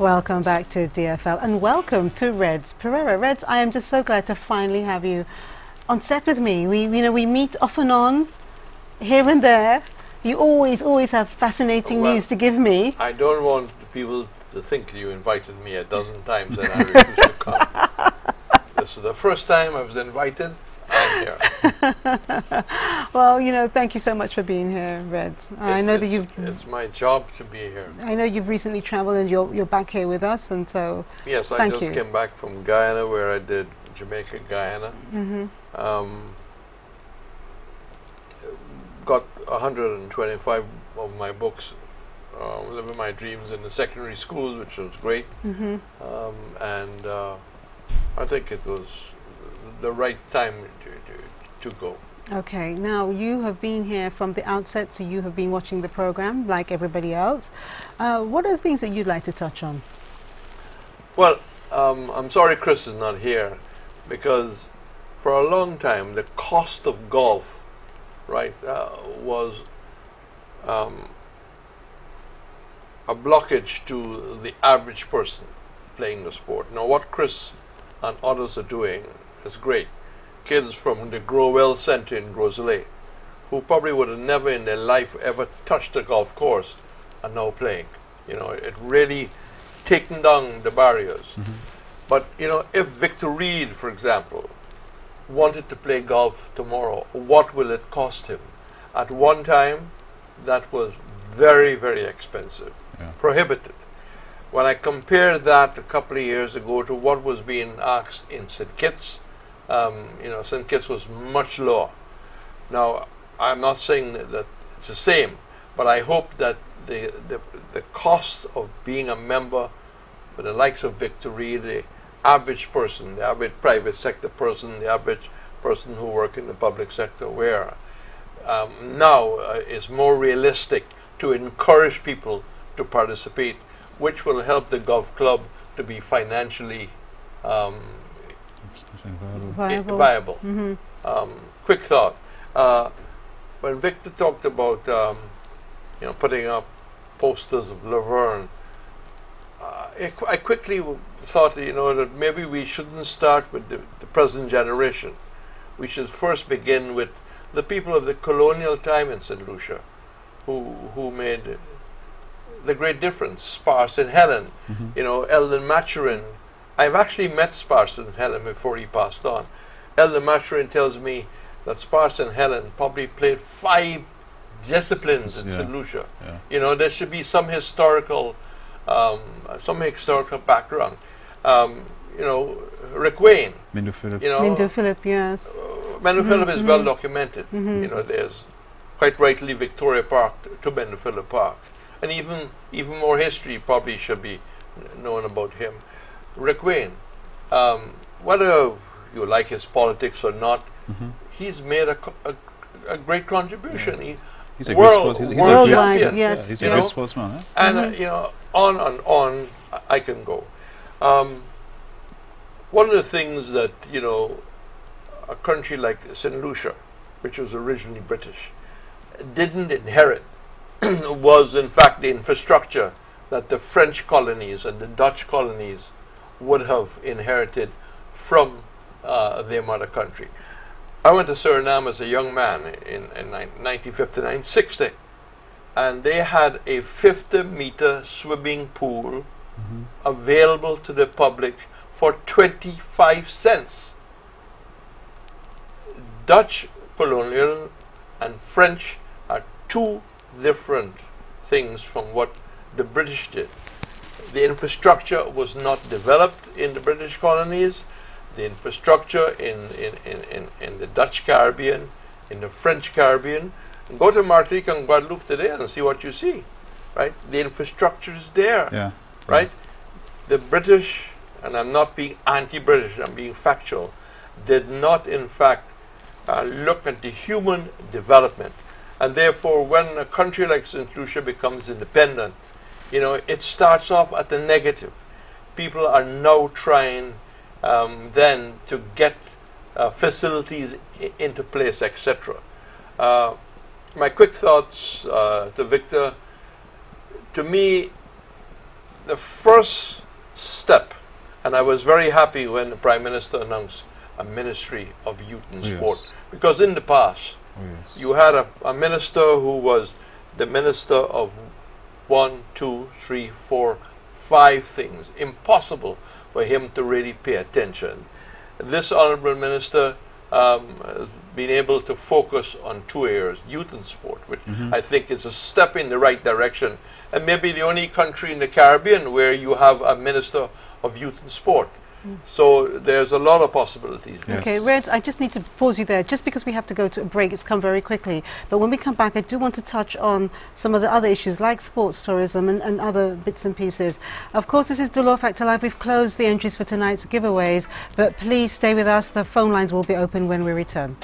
Welcome back to DFL and welcome to Reds Pereira. Reds, I am just so glad to finally have you on set with me. We meet off and on, here and there. You always have fascinating news to give me. I don't want people to think you invited me a dozen times and I refuse to come. This is the first time I was invited. I'm here. Well, thank you so much for being here, Reds. I know that it's my job to be here. I know you've recently traveled and you're back here with us, and so yes, I just came back from Guyana, where I did Jamaica, Guyana. Got 125 of my books, Living My Dreams, in the secondary schools, which was great. And I think it was the right time to go. Okay, now you have been here from the outset, so you have been watching the program like everybody else. What are the things that you'd like to touch on? Well, I'm sorry Chris is not here, because for a long time the cost of golf, right, was a blockage to the average person playing the sport. Now what Chris and others are doing is great. Kids from the Growell Center in Grosley, who probably would have never in their life ever touched a golf course, are now playing. It really taken down the barriers. But if Victor Reed, for example, wanted to play golf tomorrow, what will it cost him? At one time, that was very, very expensive, prohibitive. When I compared that a couple of years ago to what was being asked in St Kitts, St Kitts was much lower. Now, I'm not saying that it's the same, but I hope that the cost of being a member for the likes of Victor Reed, the average person, the average private sector person, the average person who works in the public sector, where now is more realistic to encourage people to participate, which will help the golf club to be financially viable. Quick thought. When Victor talked about putting up posters of Laverne, I quickly thought that maybe we shouldn't start with the present generation. We should first begin with the people of the colonial time in St Lucia, who made the great difference. Sparse and Helen, Eldon Maturin. I've actually met Sparse and Helen before he passed on. Eldon Maturin tells me that Sparse and Helen probably played 5 disciplines in St Lucia. There should be some historical background. Rick Wayne, Mindu Philip, yes. Mindu Philip is well documented. There's quite rightly Victoria Park to Mindu Philip Park, and even more history probably should be known about him. Rick Wayne, whether you like his politics or not, he's made a great contribution. He's a worldwide, yes. He's a great sportsman. Huh? And on and on I can go. One of the things that a country like St Lucia, which was originally British, didn't inherit was in fact the infrastructure that the French colonies and the Dutch colonies would have inherited from their mother country. I went to Suriname as a young man in 1959-60, and they had a 50-meter swimming pool available to the public for 25 cents. Dutch colonial and French are 2 different things from what the British did. The infrastructure was not developed in the British colonies. The infrastructure in the Dutch Caribbean, in the French Caribbean. Go to Martinique and Guadeloupe today and see what you see, right? The infrastructure is there, right? The British, and I'm not being anti-British, I'm being factual, did not in fact look at the human development. And therefore, when a country like St Lucia becomes independent, it starts off at the negative. People are now trying then to get facilities into place, etc. My quick thoughts to Victor. To me, the first step, and I was very happy when the Prime Minister announced a Ministry of Youth and Sport, because in the past you had a minister who was the minister of 1, 2, 3, 4, 5 things. Impossible for him to really pay attention. This honourable minister has been able to focus on 2 areas, youth and sport, which I think is a step in the right direction, and maybe the only country in the Caribbean where you have a minister of youth and sport. So there's a lot of possibilities. Yes. Okay, Reds, I just need to pause you there, just because we have to go to a break. It's come very quickly. But when we come back, I do want to touch on some of the other issues like sports tourism and other bits and pieces. Of course, this is Dolor Factor Live. We've closed the entries for tonight's giveaways, but please stay with us. The phone lines will be open when we return.